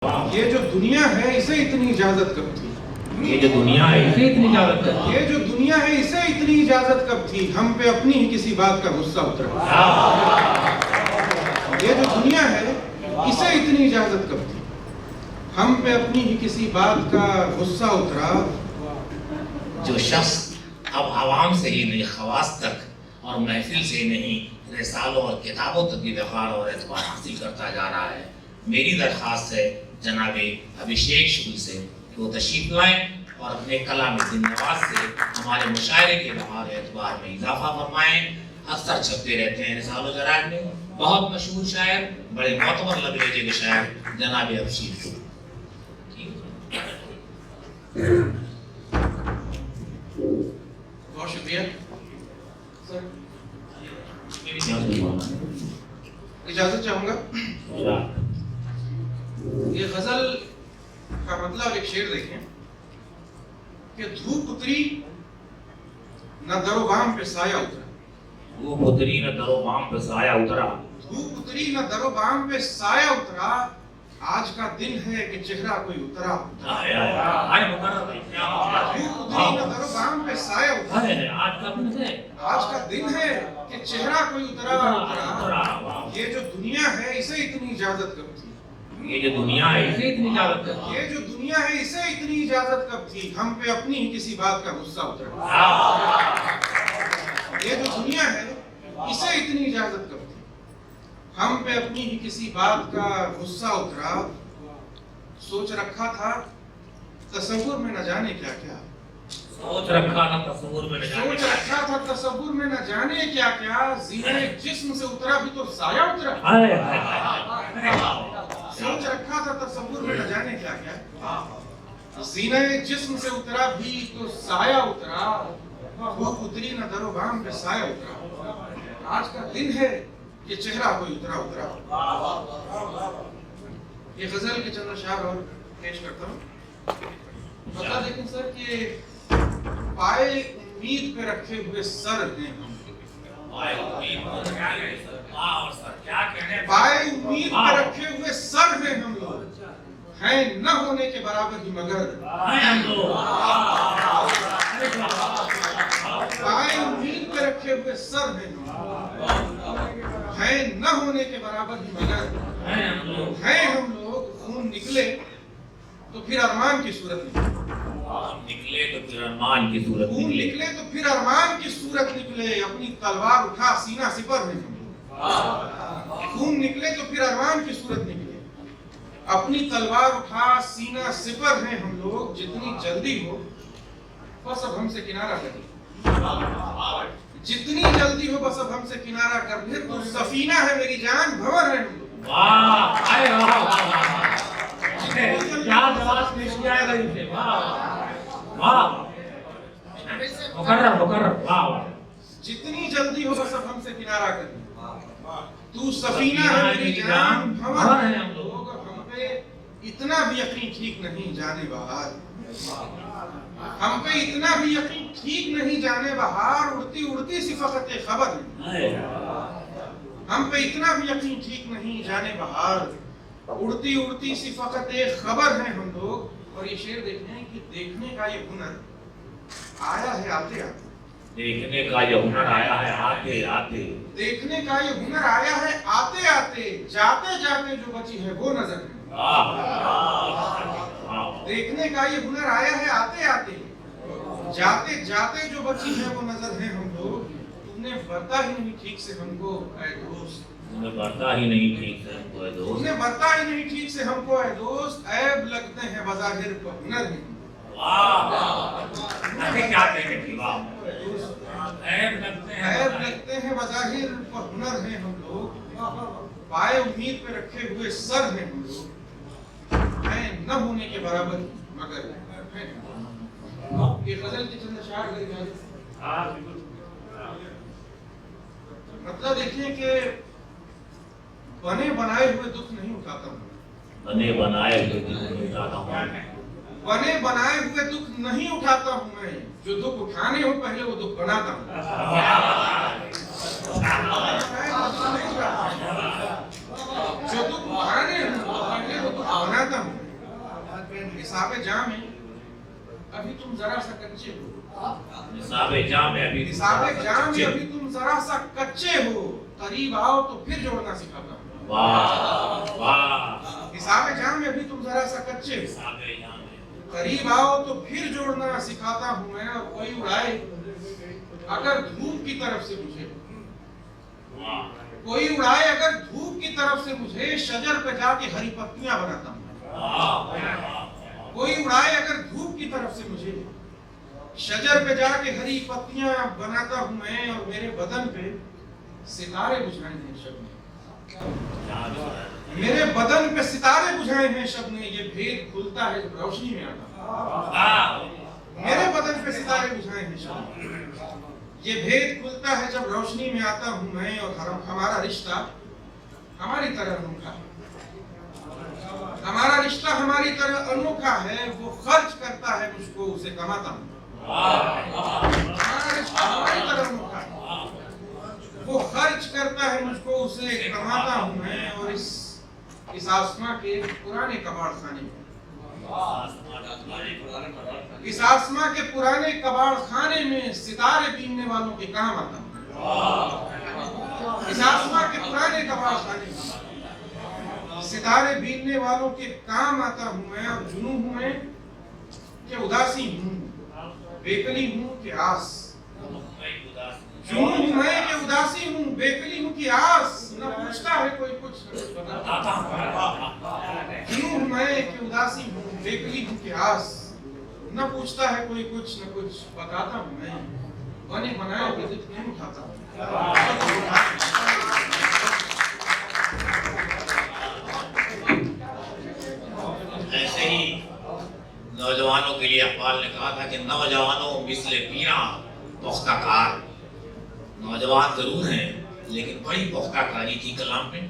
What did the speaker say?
ये जो दुनिया है इसे इतनी इजाजत कब थी? ये जो दुनिया है इसे इतनी इजाजत कब थी? ये जो दुनिया है इसे इतनी इजाजत कब थी? हम पे अपनी ही किसी बात का गुस्सा उतरा। ये जो दुनिया है इसे इतनी इजाजत कब थी? हम पे अपनी ही किसी बात का गुस्सा उतरा। जो शख्स अब आवाम से ही नहीं खवास तक और महफिल से नहीं रिसालों और किताबों तक की वक़ार और एतबार हासिल करता जा रहा है, मेरी दरख्वास्त है जनाबे अभिषेक शुक्ल से कि वो तशरीफ लाएं और अपने कलाम जिंदाबाद से हमारे मुशायरे के वक़ार एतबार में इजाफा फरमाएं। अक्सर छपते रहते हैं रिसालों जराद में। बहुत मशहूर शायर, बड़े मोतबर लहजे के शायर जनाबे अभिषेक शुक्ल। बहुत शुक्रिया सर। इजाजत चाहूंगा। ये गजल का मतलब एक शेर देखें कि धूप उतरी न दरो बाम पे साया उतरा। धूप उतरी न दरो बाम पे साया उतरा। धूप उतरी न दरो बाम पे साया उतरा। आज का दिन है कि चेहरा कोई उतरा उतरा। धूप उतरी न दरो बाम पे साया उतरा। आज का दिन है कि चेहरा कोई उतरा उतरा। ये जो दुनिया है इसे इतनी इजाजत कब थी? ये जो दुनिया है इसे इतनी इजाजत कब थी? ये जो दुनिया है इसे इतनी इजाजत कब थी? हम पे अपनी ही किसी बात का गुस्सा उतरा। ये जो दुनिया है इसे इतनी इजाजत कब थी? हम पे अपनी ही किसी बात का गुस्सा उतरा। सोच रखा था तसव्वुर में न जाने क्या क्या। सोच रखा था तसव्वुर में न जाने सोच रखा था तसव्वुर में न जाने क्या क्या। जीने जिस्म से उतरा भी तो साया उतरा। सोच रखा था तसव्वुर में न जाने क्या क्या। सीने जिस्म से उतरा भी तो साया उतरा। धूप उतरी न दरो बाम पे साया उतरा। आज का दिन है कि चेहरा कोई उतरा उतरा। ये गजल के चंद अशआर और पेश करता हूँ। बता देखें सर कि पाए उम्मीद पे रखे हुए सर हैं हम। पाए उम्मीद पे रखे हुए सर हैं हम लोग। हैं न होने के बराबर ही मगर। पाए उम्मीद पे रखे हुए सर हैं न होने के बराबर ही मगर। हैं हम लोग। खून निकले तो फिर अरमान की सूरत निकले तो फिर अरमान की सूरत खून निकले तो फिर अरमान की सूरत निकले। अपनी तलवार उठा सीना सिपर है हम लोग। खून निकले तो फिर अरमान की सूरत निकले। अपनी तलवार उठा सीना सिपर है हम लोग। जितनी जल्दी हो बस अब हमसे किनारा कर। जितनी जल्दी हो बस अब हमसे किनारा कर ले। तो सफीना है मेरी जान, भंवर है हम लोग। क्या जवाब पेश किया है भाई से। वाह वाह। जितनी जल्दी हो बस अब हमसे किनारा कर। तू सफीना है मेरी जान, भंवर है हम लोग। हम पे इतना भी यकीन ठीक नहीं जाने बहार। हम पे इतना भी यकीन ठीक नहीं जाने बहार। उड़ती उड़ती सी फकत खबर है। हम पे इतना भी यकीन ठीक नहीं जाने बहार। उड़ती उड़ती सी फकत खबर है हम लोग। और ये शेर देखें कि देखने का ये हुनर आया है आते आते। देखने का ये हुनर आया है आते आते। देखने का ये हुनर आया है आते आते। जाते जाते जो बची है वो नजर है। देखने का ये हुनर आया है आते आते। जाते जाते जो बची है वो नजर है हम लोग। तुमने बरता ही नहीं ठीक से हमको ऐ दोस्त। तुमने बरता ही नहीं ठीक से हमको ऐ दोस्त। तुमने बरता ही नहीं ठीक से हमको ऐ दोस्त। ऐब लगते हैं बज़ाहिर पर हुनर है। क्या कहेंगे ऐब लगते हैं बज़ाहिर पर हुनर है हम लोग। पाए उम्मीद पे रखे हुए सर हैं हम लोग। हैं न होने के बराबर मगर। ये गजल के चंद अशआर मतलब देखिए कि बने बनाए हुए दुख नहीं उठाता हूँ। बने बनाए हुए दुख नहीं उठाता हूँ। बने बनाए हुए दुख नहीं उठाता हूँ मैं। जो दुख उठाने हो पहले वो दुख बनाता हूँ। जो दुख उठाने हो पहले वो दुख बनाता हूँ। हिसाब जा में अभी तुम जरा सा कच्चे हो। हिसाब जा में अभी तुम जरा सा कच्चे हो, करीब आओ तो फिर जोड़ना सिखाता हूँ। वाह वाह। हिसाब जा में अभी तुम जरा सा कच्चे हो, करीब आओ तो फिर जोड़ना सिखाता हूँ मैं। और कोई उड़ाए अगर धूप की तरफ से मुझे, कोई उड़ाए अगर धूप की तरफ से मुझे, शजर पे जाके हरी पत्तियां बनाता हूँ। कोई उड़ाए अगर धूप की तरफ से मुझे, शजर पे जाके हरी पत्तियां बनाता हूँ मैं। और मेरे बदन पे सितारे बुझाए हैं शब ने, मेरे बदन पे सितारे बुझाए हैं शब ने। ये भेद खुलता है जब रोशनी में आता, मेरे बदन पे सितारे बुझाए हैं शब ने। ये भेद खुलता है जब रोशनी में आता हूँ मैं। और हमारा रिश्ता हमारी तरह अनोखा है, हमारा रिश्ता हमारी तरह अनोखा है। वो खर्च करता है मुझको, उसे कमाता हूँ। हमारा रिश्ता हमारी तरह अनोखा है, वो खर्च करता है मुझको, उसे कमाता हूँ मैं। और इस आसमां के पुराने कबाड़ खाने में, इस आसमां के पुराने कबाड़ खाने में सितारे बीनने वालों के काम आता हूँ। इस आसमां के पुराने कबाड़ खाने में सितारे बीनने वालों के काम आता हूँ मैं। और जुनून हूँ मैं कि उदासी हूँ, बेकली हूँ कि आस। जुनून हूँ मैं कि उदासी हूँ, बेकली हूँ कि आस। न पूछता है कोई कुछ बताता हूँ। जुनून हूँ मैं कि उदासी हूँ, बेकली हूँ कि आस। न पूछता है कोई कुछ, न कुछ बताता हूँ मैं। बने बनाए विजिट नहीं उठाता हूँ। ऐसे ही नौजवानों के लिए अकबाल ने कहा था कि नौजवानों मिसले पीना पुख्ता कार। नौजवान जरूर हैं लेकिन बड़ी पुख्ता कारी थी कलाम में।